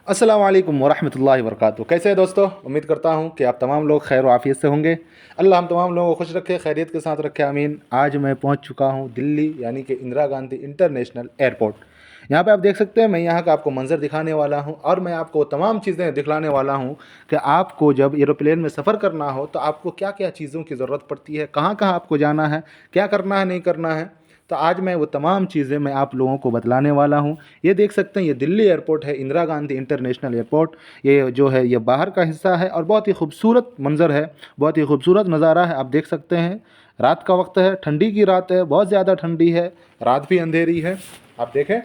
अस्सलाम वालेकुम वरहमतुल्लाहि वबरकातुहू। कैसे हैं दोस्तों? उम्मीद करता हूं कि आप तमाम लोग खैर व आफियत से होंगे। अल्लाह हम तमाम लोगों को खुश रखे, खैरियत के साथ रखे, आमीन। आज मैं पहुंच चुका हूं दिल्ली यानी कि इंदिरा गांधी इंटरनेशनल एयरपोर्ट। यहाँ पे आप देख सकते हैं, मैं यहाँ का आपको मंजर दिखाने वाला हूँ और मैं आपको तमाम चीज़ें दिखलाने वाला हूँ कि आपको जब एरोप्लेन में सफ़र करना हो तो आपको क्या क्या चीज़ों की ज़रूरत पड़ती है, कहाँ कहाँ आपको जाना है, क्या करना है नहीं करना है। तो आज मैं वो तमाम चीज़ें मैं आप लोगों को बतलाने वाला हूँ। ये देख सकते हैं, ये दिल्ली एयरपोर्ट है, इंदिरा गांधी इंटरनेशनल एयरपोर्ट। ये जो है ये बाहर का हिस्सा है और बहुत ही खूबसूरत मंज़र है, बहुत ही खूबसूरत नज़ारा है। आप देख सकते हैं, रात का वक्त है, ठंडी की रात है, बहुत ज़्यादा ठंडी है, रात भी अंधेरी है। आप देखें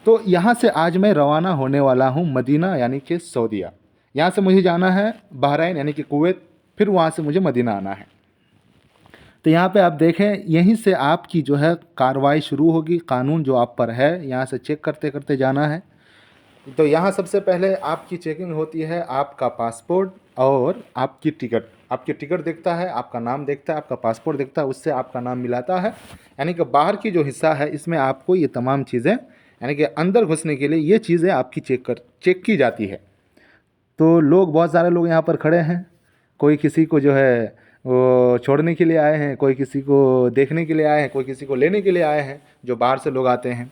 तो यहाँ से आज मैं रवाना होने वाला हूँ मदीना यानी कि सऊदीया। यहाँ से मुझे जाना है बहरैन यानी कि कुवैत, फिर वहाँ से मुझे मदीना आना है। तो यहाँ पे आप देखें, यहीं से आपकी जो है कार्रवाई शुरू होगी, कानून जो आप पर है यहाँ से चेक करते करते जाना है। तो यहाँ सबसे पहले आपकी चेकिंग होती है, आपका पासपोर्ट और आपकी टिकट देखता है, आपका नाम देखता है, आपका पासपोर्ट देखता है, उससे आपका नाम मिलाता है। यानी कि बाहर की जो हिस्सा है इसमें आपको ये तमाम चीज़ें, यानी कि अंदर घुसने के लिए ये चीज़ें आपकी चेक की जाती है। तो लोग, बहुत सारे लोग यहाँ पर खड़े हैं, कोई किसी को जो है वो छोड़ने के लिए आए हैं, कोई किसी को देखने के लिए आए हैं, कोई किसी को लेने के लिए आए हैं, जो बाहर से लोग आते हैं।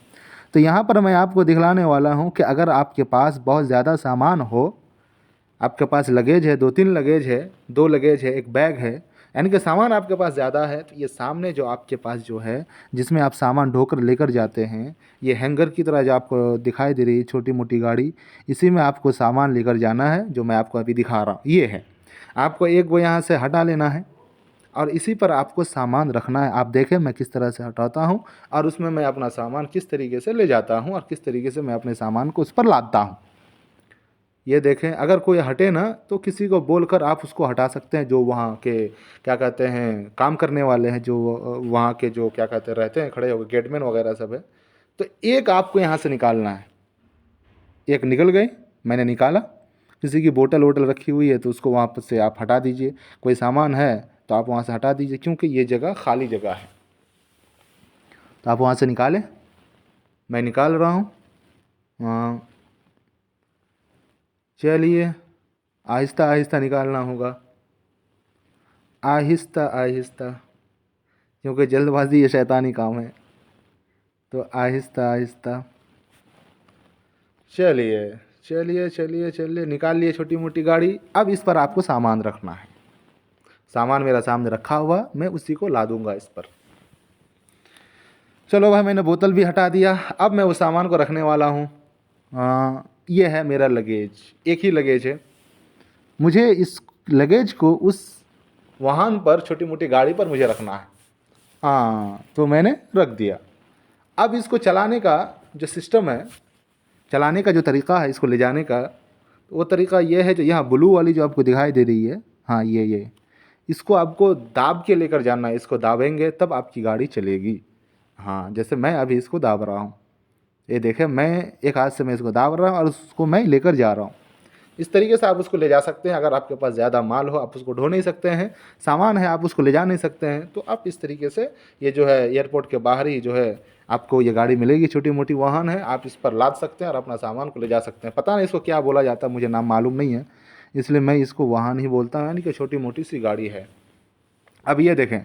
तो यहाँ पर मैं आपको दिखलाने वाला हूँ कि अगर आपके पास बहुत ज़्यादा सामान हो, आपके पास लगेज है, 2-3 लगेज है, 2 लगेज है, 1 बैग है, यानी कि सामान आपके पास ज़्यादा है, तो ये सामने जो आपके पास जो है जिसमें आप सामान ढोकर लेकर जाते हैं, ये हैंगर की तरह जो आपको दिखाई दे रही है छोटी मोटी गाड़ी, इसी में आपको सामान लेकर जाना है, जो मैं आपको अभी दिखा रहा हूँ ये है। आपको एक वो यहाँ से हटा लेना है और इसी पर आपको सामान रखना है। आप देखें मैं किस तरह से हटाता हूँ और उसमें मैं अपना सामान किस तरीके से ले जाता हूँ और किस तरीके से मैं अपने सामान को उस पर लादता हूँ। ये देखें, अगर कोई हटे ना तो किसी को बोलकर आप उसको हटा सकते हैं, जो वहाँ के क्या कहते हैं काम करने वाले हैं, जो वहाँ के जो क्या कहते हैं रहते हैं खड़े हो गए, गेटमैन वगैरह सब है। तो एक आपको यहाँ से निकालना है। एक निकल गए, मैंने निकाला। किसी की बोतल वोटल रखी हुई है तो उसको वहाँ पर से आप हटा दीजिए। कोई सामान है तो आप वहाँ से हटा दीजिए, क्योंकि ये जगह खाली जगह है। तो आप वहाँ से निकालें, मैं निकाल रहा हूँ। हाँ, चलिए, आहिस्ता आहिस्ता निकालना होगा, आहिस्ता आहिस्ता, क्योंकि जल्दबाजी ये शैतानी काम है। तो आहिस्ता आहिस्ता, चलिए चलिए चलिए चलिए, निकाल लिए छोटी मोटी गाड़ी। अब इस पर आपको सामान रखना है। सामान मेरा सामने रखा हुआ, मैं उसी को ला दूंगा इस पर। चलो भाई, मैंने बोतल भी हटा दिया। अब मैं उस सामान को रखने वाला हूँ। ये है मेरा लगेज, एक ही लगेज है। मुझे इस लगेज को उस वाहन पर, छोटी मोटी गाड़ी पर मुझे रखना है। हाँ, तो मैंने रख दिया। अब इसको चलाने का जो सिस्टम है, चलाने का जो तरीक़ा है इसको ले जाने का, तो वो तरीक़ा ये है, जो यहाँ ब्लू वाली जो आपको दिखाई दे रही है, हाँ ये इसको आपको दाब के लेकर जाना है। इसको दाबेंगे तब आपकी गाड़ी चलेगी। हाँ, जैसे मैं अभी इसको दाब रहा हूँ, ये देखें, मैं एक हाथ से मैं इसको दाब रहा हूँ और उसको मैं लेकर जा रहा हूँ। इस तरीके से आप उसको ले जा सकते हैं। अगर आपके पास ज़्यादा माल हो, आप उसको ढो नहीं सकते हैं, सामान है आप उसको ले जा नहीं सकते हैं, तो आप इस तरीके से, ये जो है एयरपोर्ट के बाहर ही जो है आपको ये गाड़ी मिलेगी, छोटी मोटी वाहन है, आप इस पर लाद सकते हैं और अपना सामान को ले जा सकते हैं। पता नहीं इसको क्या बोला जाता है, मुझे नाम मालूम नहीं है, इसलिए मैं इसको वाहन ही बोलता हूँ, यानी कि छोटी मोटी सी गाड़ी है। अब ये देखें,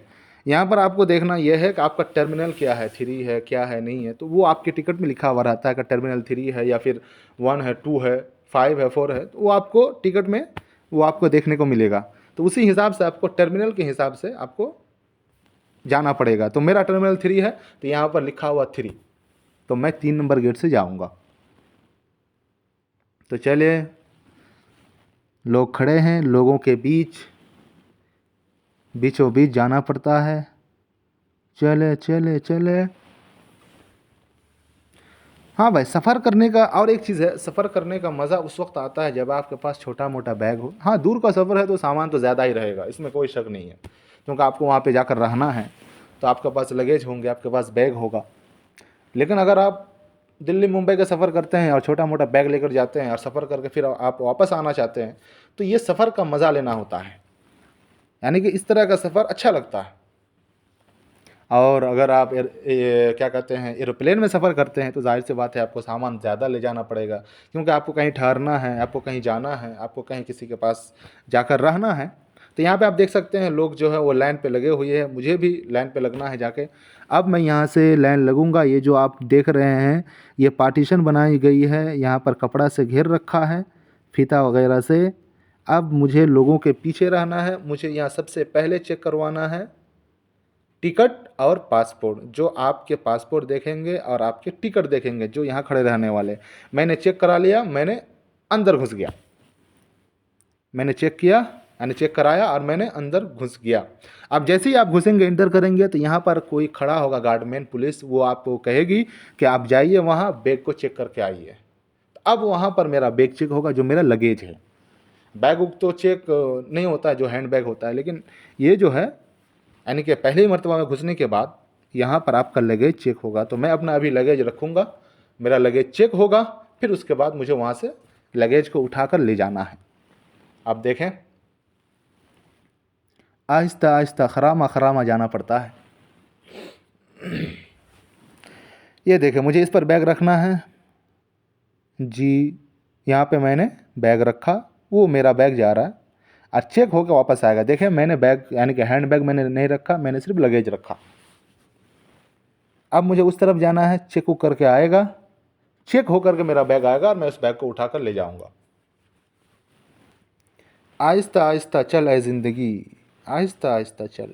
यहाँ पर आपको देखना यह है कि आपका टर्मिनल क्या है, 3 है क्या है नहीं है, तो वो आपके टिकट में लिखा हुआ रहता है कि टर्मिनल 3 है या फिर 1 है, 2 है, 5 है, 4 है, तो वो आपको टिकट में वो आपको देखने को मिलेगा। तो उसी हिसाब से आपको टर्मिनल के हिसाब से आपको जाना पड़ेगा। तो मेरा टर्मिनल 3 है, तो यहाँ पर लिखा हुआ 3, तो मैं 3 नंबर गेट से जाऊँगा। तो चलिए, लोग खड़े हैं, लोगों के बीचों बीच जाना पड़ता है। चले चले चले। हाँ भाई, सफ़र करने का और एक चीज़ है, सफ़र करने का मज़ा उस वक्त आता है जब आपके पास छोटा मोटा बैग हो। हाँ, दूर का सफ़र है तो सामान तो ज़्यादा ही रहेगा, इसमें कोई शक नहीं है, क्योंकि आपको वहाँ पे जाकर रहना है, तो आपके पास लगेज होंगे, आपके पास बैग होगा। लेकिन अगर आप दिल्ली मुंबई का सफ़र करते हैं और छोटा मोटा बैग लेकर जाते हैं और सफ़र करके फिर आप वापस आना चाहते हैं, तो ये सफ़र का मज़ा लेना होता है, यानी कि इस तरह का सफ़र अच्छा लगता है। और अगर आप क्या कहते हैं एरोप्लेन में सफ़र करते हैं तो जाहिर सी बात है आपको सामान ज़्यादा ले जाना पड़ेगा, क्योंकि आपको कहीं ठहरना है, आपको कहीं जाना है, आपको कहीं किसी के पास जाकर रहना है। तो यहाँ पे आप देख सकते हैं लोग जो है वो लाइन पे लगे हुए हैं, मुझे भी लाइन पे लगना है जाके। अब मैं यहाँ से लाइन लगूँगा। ये जो आप देख रहे हैं ये पार्टीशन बनाई गई है, यहाँ पर कपड़ा से घेर रखा है फीता वगैरह से। अब मुझे लोगों के पीछे रहना है। मुझे यहाँ सबसे पहले चेक करवाना है टिकट और पासपोर्ट। जो आपके पासपोर्ट देखेंगे और आपके टिकट देखेंगे जो यहाँ खड़े रहने वाले। मैंने चेक करा लिया, मैंने अंदर घुस गया। मैंने चेक किया यानी चेक कराया और मैंने अंदर घुस गया। अब जैसे ही आप घुसेंगे इंटर करेंगे तो यहाँ पर कोई खड़ा होगा गार्डमैन पुलिस, वो आपको कहेगी कि आप जाइए वहाँ बैग को चेक करके आइए। अब वहाँ पर मेरा बैग चेक होगा जो मेरा लगेज है। बैग तो चेक नहीं होता है जो हैंड बैग होता है, लेकिन ये जो है यानी कि पहली मरतबा में घुसने के बाद यहाँ पर आपका लगेज चेक होगा। तो मैं अपना अभी लगेज रखूँगा, मेरा लगेज चेक होगा, फिर उसके बाद मुझे वहाँ से लगेज को उठाकर ले जाना है। आप देखें आहिस्ता आहिस्ता खरामा खरामा जाना पड़ता है। ये देखें मुझे इस पर बैग रखना है जी। यहाँ पे मैंने बैग रखा, वो मेरा बैग जा रहा है और चेक होकर वापस आएगा। देखें मैंने बैग यानी कि हैंड बैग मैंने नहीं रखा, मैंने सिर्फ लगेज रखा। अब मुझे उस तरफ जाना है, चेक करके आएगा, चेक होकर के मेरा बैग आएगा और मैं उस बैग को उठाकर ले जाऊंगा। आहिस्ता आहिस्ता चल है ज़िंदगी, आहिस्ता आहिस्ता चल।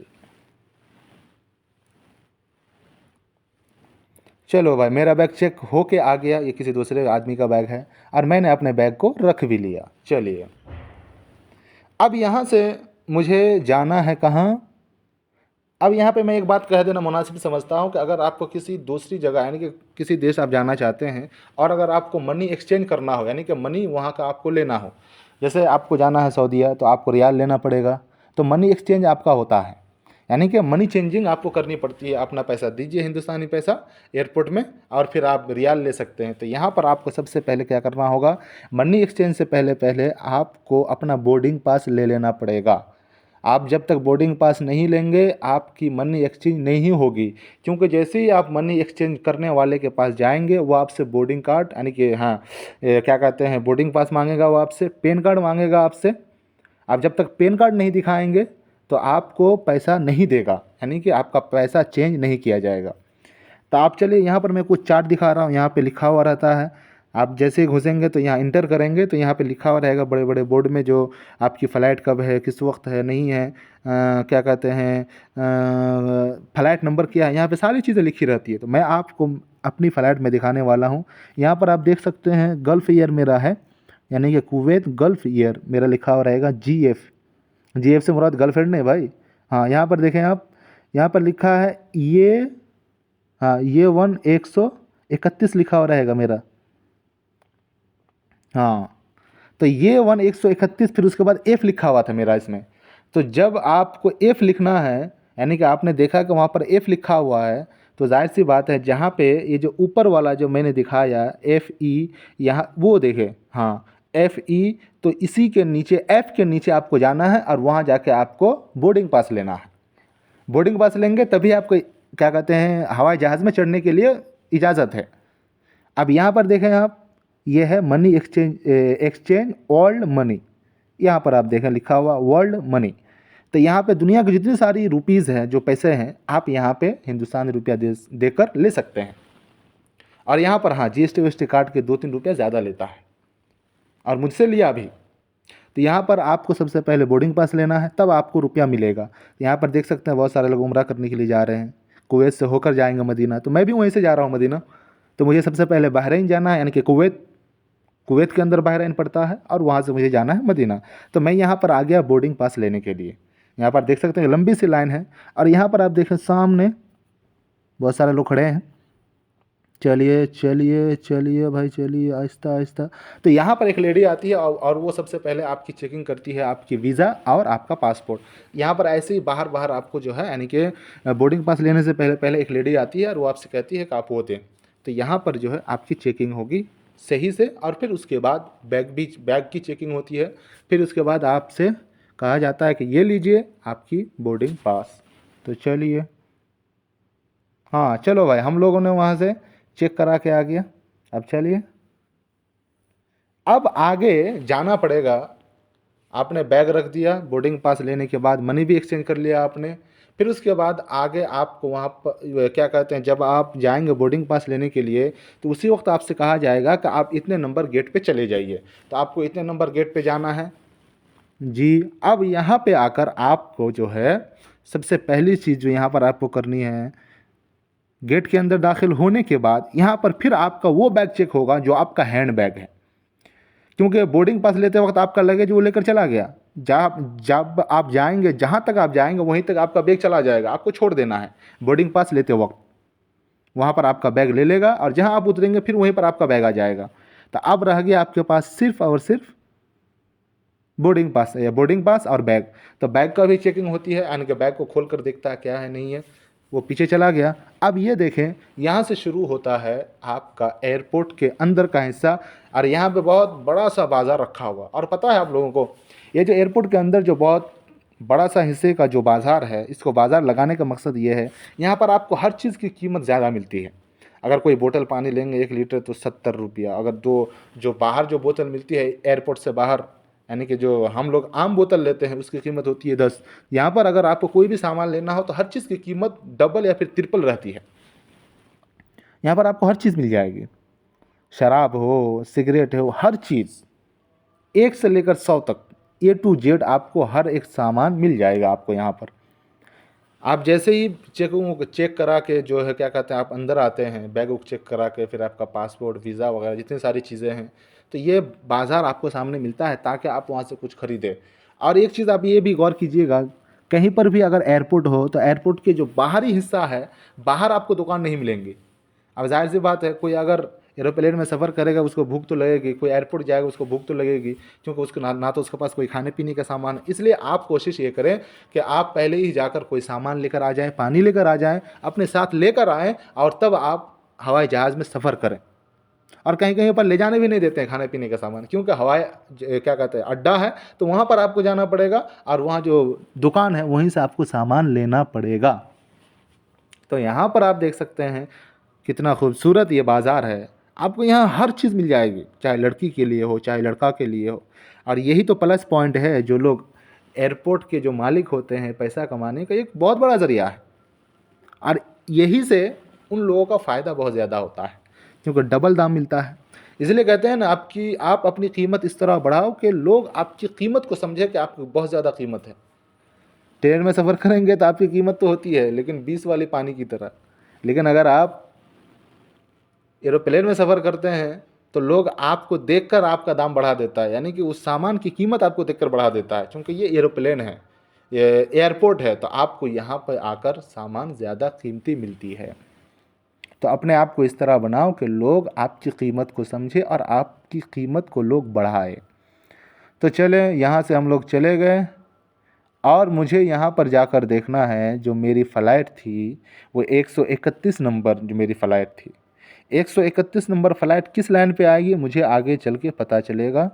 चलो भाई मेरा बैग चेक होके आ गया, ये किसी दूसरे आदमी का बैग है और मैंने अपने बैग को रख भी लिया। चलिए अब यहाँ से मुझे जाना है कहाँ। अब यहाँ पे मैं एक बात कह देना मुनासिब समझता हूँ कि अगर आपको किसी दूसरी जगह यानी कि किसी देश आप जाना चाहते हैं और अगर आपको मनी एक्सचेंज करना हो यानी कि मनी वहाँ का आपको लेना हो, जैसे आपको जाना है सऊदीया तो आपको रियाल लेना पड़ेगा, तो मनी एक्सचेंज आपका होता है यानी कि मनी चेंजिंग आपको करनी पड़ती है। अपना पैसा दीजिए हिंदुस्तानी पैसा एयरपोर्ट में और फिर आप रियाल ले सकते हैं। तो यहाँ पर आपको सबसे पहले क्या करना होगा, मनी एक्सचेंज से पहले पहले आपको अपना बोर्डिंग पास ले लेना पड़ेगा। आप जब तक बोर्डिंग पास नहीं लेंगे आपकी मनी एक्सचेंज नहीं होगी, क्योंकि जैसे ही आप मनी एक्सचेंज करने वाले के पास जाएंगे वो आपसे बोर्डिंग कार्ड यानी कि क्या कहते हैं बोर्डिंग पास मांगेगा, वो आपसे पेन कार्ड मांगेगा आपसे। आप जब तक पेन कार्ड नहीं दिखाएंगे तो आपको पैसा नहीं देगा, यानी कि आपका पैसा चेंज नहीं किया जाएगा। तो आप चलिए यहाँ पर मैं कुछ चार्ट दिखा रहा हूँ, यहाँ पे लिखा हुआ रहता है। आप जैसे ही घुसेंगे तो यहाँ इंटर करेंगे तो यहाँ पे लिखा हुआ रहेगा बड़े बड़े बोर्ड में जो आपकी फ़्लाइट कब है, किस वक्त है, नहीं है, क्या कहते हैं फ़्लाइट नंबर क्या है, यहाँ पे सारी चीज़ें लिखी रहती है। तो मैं आपको अपनी फ़्लाइट में दिखाने वाला हूँ। यहाँ पर आप देख सकते हैं गल्फ़ ईयर मेरा है, यानी कि कुवैत गल्फ़ ईयर मेरा लिखा हुआ रहेगा GF। GF से मुराद गर्लफ्रेंड नहीं भाई। हाँ यहाँ पर देखें आप, यहाँ पर लिखा है ये, हाँ ये 131 लिखा हुआ रहेगा मेरा। हाँ तो ये 131 फिर उसके बाद F लिखा हुआ था मेरा इसमें। तो जब आपको F लिखना है यानी कि आपने देखा कि वहाँ पर F लिखा हुआ है, तो जाहिर सी बात है जहाँ पे ये जो ऊपर वाला जो मैंने दिखाया FE यहाँ वो देखें, हाँ FE, तो इसी के नीचे F के नीचे आपको जाना है और वहाँ जाके आपको बोर्डिंग पास लेना है। बोर्डिंग पास लेंगे तभी आपको क्या कहते हैं हवाई जहाज़ में चढ़ने के लिए इजाज़त है। अब यहाँ पर देखें आप, ये है मनी एक्सचेंज वर्ल्ड मनी, यहाँ पर आप देखें लिखा हुआ वर्ल्ड मनी। तो यहाँ पे दुनिया की जितनी सारी रुपीज़ हैं जो पैसे हैं आप यहाँ पे हिंदुस्तानी रुपया देकर ले सकते हैं। और यहाँ पर हाँ GST वीएसटी काट के 2-3 रुपया ज़्यादा लेता है और मुझसे लिया भी। तो यहाँ पर आपको सबसे पहले बोर्डिंग पास लेना है तब आपको रुपया मिलेगा। यहाँ पर देख सकते हैं बहुत सारे लोग उम्रा करने के लिए जा रहे हैं, कुवैत से होकर जाएंगे मदीना, तो मैं भी वहीं से जा रहा हूँ मदीना। तो मुझे सबसे पहले बहरीन जाना है यानी कि कुवैत के अंदर बहरीन पड़ता है और वहाँ से मुझे जाना है मदीना। तो मैं यहाँ पर आ गया बोर्डिंग पास लेने के लिए। यहाँ पर देख सकते हैं लंबी सी लाइन है और यहाँ पर आप देखें सामने बहुत सारे लोग खड़े हैं। चलिए चलिए चलिए भाई चलिए आहिस्ता आहिस्ता। तो यहाँ पर एक लेडी आती है और वो सबसे पहले आपकी चेकिंग करती है, आपकी वीज़ा और आपका पासपोर्ट। यहाँ पर ऐसे ही बाहर बाहर आपको जो है यानी कि बोर्डिंग पास लेने से पहले पहले एक लेडी आती है और वो आपसे कहती है कि आप वो दें। तो यहाँ पर जो है आपकी चेकिंग होगी सही से और फिर उसके बाद बैग की चेकिंग होती है। फिर उसके बाद आपसे कहा जाता है कि ये लीजिए आपकी बोर्डिंग पास। तो चलिए हाँ चलो भाई, हम लोगों ने वहाँ से चेक करा के आ गया। अब चलिए, अब आगे जाना पड़ेगा। आपने बैग रख दिया, बोर्डिंग पास लेने के बाद मनी भी एक्सचेंज कर लिया आपने। फिर उसके बाद आगे आपको वहाँ पर क्या कहते हैं, जब आप जाएंगे बोर्डिंग पास लेने के लिए, तो उसी वक्त आपसे कहा जाएगा कि आप इतने नंबर गेट पे चले जाइए। तो आपको इतने नंबर गेट पे जाना है जी। अब यहाँ पे आकर आपको जो है, सबसे पहली चीज़ जो यहाँ पर आपको करनी है, गेट के अंदर दाखिल होने के बाद यहाँ पर फिर आपका वो बैग चेक होगा जो आपका हैंड बैग है। क्योंकि बोर्डिंग पास लेते वक्त आपका लगेज वो लेकर चला गया, जब जब आप जाएंगे, जहाँ तक आप जाएंगे वहीं तक आपका बैग चला जाएगा, आपको छोड़ देना है बोर्डिंग पास लेते वक्त। वहाँ पर आपका बैग ले लेगा और जहाँ आप उतरेंगे फिर वहीं पर आपका बैग आ जाएगा। तो अब रह गया आपके पास सिर्फ और सिर्फ बोर्डिंग पास या बोर्डिंग पास और बैग। तो बैग का भी चेकिंग होती है, यानी कि बैग को खोल कर देखता है क्या है नहीं है। वो पीछे चला गया। अब ये देखें, यहाँ से शुरू होता है आपका एयरपोर्ट के अंदर का हिस्सा, और यहाँ पे बहुत बड़ा सा बाज़ार रखा हुआ। और पता है आप लोगों को, ये जो एयरपोर्ट के अंदर जो बहुत बड़ा सा हिस्से का जो बाज़ार है, इसको बाज़ार लगाने का मकसद ये है, यहाँ पर आपको हर चीज़ की कीमत ज़्यादा मिलती है। अगर कोई बोतल पानी लेंगे 1 लीटर तो 70 रुपया। अगर दो जो बाहर जो बोतल मिलती है एयरपोर्ट से बाहर, यानी कि जो हम लोग आम बोतल लेते हैं, उसकी कीमत होती है 10। यहाँ पर अगर आपको कोई भी सामान लेना हो तो हर चीज़ की कीमत डबल या फिर ट्रिपल रहती है। यहाँ पर आपको हर चीज़ मिल जाएगी, शराब हो, सिगरेट हो, हर चीज़ 1 से लेकर 100 तक, A to Z आपको हर एक सामान मिल जाएगा आपको यहाँ पर। आप जैसे ही चेक करा के जो है क्या कहते हैं, आप अंदर आते हैं, बैग वैग चेक करा के, फिर आपका पासपोर्ट, वीज़ा वगैरह जितनी सारी चीज़ें हैं, तो ये बाज़ार आपको सामने मिलता है ताकि आप वहाँ से कुछ खरीदें। और एक चीज़ आप ये भी गौर कीजिएगा, कहीं पर भी अगर एयरपोर्ट हो तो एयरपोर्ट के जो बाहरी हिस्सा है, बाहर आपको दुकान नहीं मिलेंगी। अब जाहिर सी बात है, कोई अगर एरोप्लेन में सफ़र करेगा उसको भूख तो लगेगी, कोई एयरपोर्ट जाएगा उसको भूख तो लगेगी, क्योंकि उसको ना तो उसके पास कोई खाने पीने का सामान है। इसलिए आप कोशिश ये करें कि आप पहले ही जाकर कोई सामान लेकर आ जाएं, पानी लेकर आ जाएं, अपने साथ लेकर आएँ, और तब आप हवाई जहाज़ में सफ़र करें। और कहीं कहीं पर ले जाने भी नहीं देते हैं खाने पीने का सामान, क्योंकि हवाई क्या कहते हैं अड्डा है, तो वहाँ पर आपको जाना पड़ेगा और वहाँ जो दुकान है वहीं से आपको सामान लेना पड़ेगा। तो यहाँ पर आप देख सकते हैं कितना खूबसूरत ये बाज़ार है। आपको यहाँ हर चीज़ मिल जाएगी, चाहे लड़की के लिए हो चाहे लड़का के लिए हो। और यही तो प्लस पॉइंट है, जो लोग एयरपोर्ट के जो मालिक होते हैं, पैसा कमाने का एक बहुत बड़ा ज़रिया है। और यही से उन लोगों का फ़ायदा बहुत ज़्यादा होता है, क्योंकि डबल दाम मिलता है। इसलिए कहते हैं ना, आप अपनी कीमत इस तरह बढ़ाओ कि लोग आपकी कीमत को समझें कि आपकी बहुत ज़्यादा कीमत है। ट्रेन में सफ़र करेंगे तो आपकी कीमत तो होती है, लेकिन 20 वाली पानी की तरह। लेकिन अगर आप एरोप्लेन में सफ़र करते हैं तो लोग आपको देखकर आपका दाम बढ़ा देता है, यानी कि उस सामान की कीमत आपको देखकर बढ़ा देता है, क्योंकि ये एरोप्लेन है, ये एयरपोर्ट है, तो आपको यहाँ पर आकर सामान ज़्यादा कीमती मिलती है। तो अपने आप को इस तरह बनाओ कि लोग आपकी कीमत को समझे और आपकी कीमत को लोग बढ़ाए। तो चले, यहाँ से हम लोग चले गए, और मुझे यहाँ पर जाकर देखना है, जो मेरी फ़्लाइट थी वो 131 नंबर जो मेरी फ़्लाइट थी, 131 नंबर फ़्लाइट किस लाइन पे आएगी मुझे आगे चल के पता चलेगा।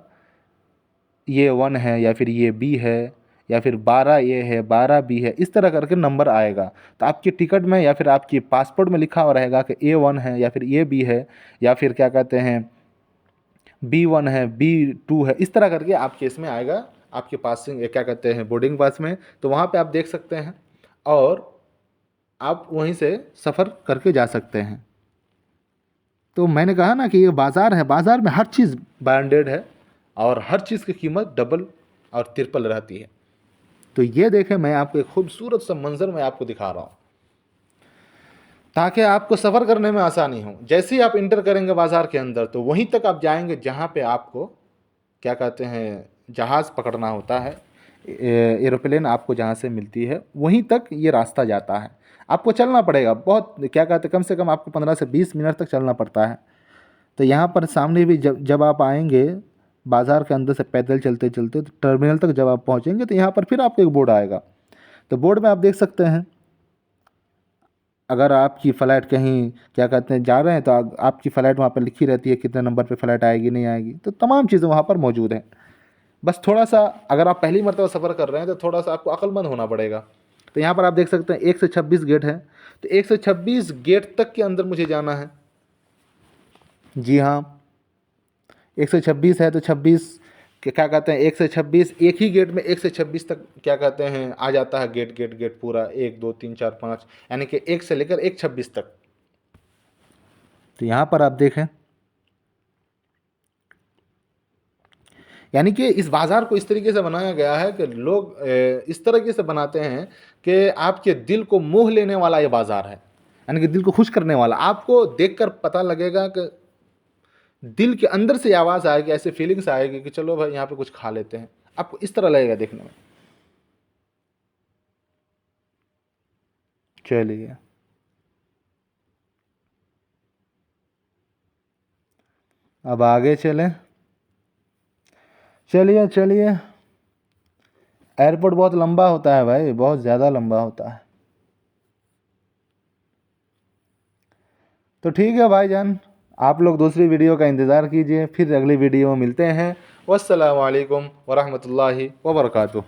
ये 1 है या फिर ये बी है या फिर 12 ए है 12 बी है, इस तरह करके नंबर आएगा। तो आपकी टिकट में या फिर आपकी पासपोर्ट में लिखा हुआ रहेगा कि A1 है या फिर A बी है या फिर क्या कहते हैं B1 है B2 है, इस तरह करके आपके इसमें आएगा, आपके पासिंग क्या कहते हैं बोर्डिंग पास में। तो वहाँ पे आप देख सकते हैं और आप वहीं से सफ़र करके जा सकते हैं। तो मैंने कहा ना कि ये बाज़ार है, बाज़ार में हर चीज़ ब्रांडेड है और हर चीज़ की कीमत डबल और ट्रिपल रहती है। तो ये देखें, मैं आपको एक खूबसूरत सा मंज़र मैं आपको दिखा रहा हूँ ताकि आपको सफ़र करने में आसानी हो। जैसे ही आप इंटर करेंगे बाज़ार के अंदर, तो वहीं तक आप जाएंगे जहाँ पे आपको क्या कहते हैं जहाज़ पकड़ना होता है, एरोप्लेन आपको जहाँ से मिलती है वहीं तक ये रास्ता जाता है। आपको चलना पड़ेगा बहुत, क्या कहते हैं, कम से कम आपको 15 से 20 मिनट तक चलना पड़ता है। तो यहाँ पर सामने भी जब आप आएंगे बाज़ार के अंदर से पैदल चलते चलते, तो टर्मिनल तक जब आप पहुँचेंगे तो यहाँ पर फिर आपको एक बोर्ड आएगा। तो बोर्ड में आप देख सकते हैं, अगर आपकी फ़्लाइट कहीं क्या कहते हैं जा रहे हैं तो आपकी फ़्लाइट वहाँ पर लिखी रहती है, कितने नंबर पे फ़्लाइट आएगी नहीं आएगी, तो तमाम चीज़ें वहाँ पर मौजूद हैं। बस थोड़ा सा, अगर आप पहली मरतबा सफ़र कर रहे हैं तो थोड़ा सा आपको अक्लमंद होना पड़ेगा। तो यहाँ पर आप देख सकते हैं 1 से 26 गेट है। तो 126 गेट तक के अंदर मुझे जाना है। जी हाँ, 126 है तो 26 के क्या कहते हैं, 126 एक ही गेट में 126 तक क्या कहते हैं आ जाता है, गेट गेट गेट पूरा 1 2 3 4 5, यानी कि 1 से लेकर 126 तक। तो यहाँ पर आप देखें, यानी कि इस बाज़ार को इस तरीके से बनाया गया है कि लोग इस तरीके से बनाते हैं कि आपके दिल को मोह लेने वाला ये बाज़ार है, यानी कि दिल को खुश करने वाला। आपको देखकर पता लगेगा कि दिल के अंदर से आवाज़ आएगी, ऐसे फीलिंग्स आएगी कि चलो भाई यहाँ पे कुछ खा लेते हैं। आपको इस तरह लगेगा देखने में। चलिए, अब आगे चलें। चलिए चलिए, एयरपोर्ट बहुत लंबा होता है भाई, बहुत ज़्यादा लंबा होता है। तो ठीक है भाईजान, आप लोग दूसरी वीडियो का इंतज़ार कीजिए, फिर अगली वीडियो में मिलते हैं। वस्सलामु अलैकुम वरहमतुल्लाहि वबरकातुहू।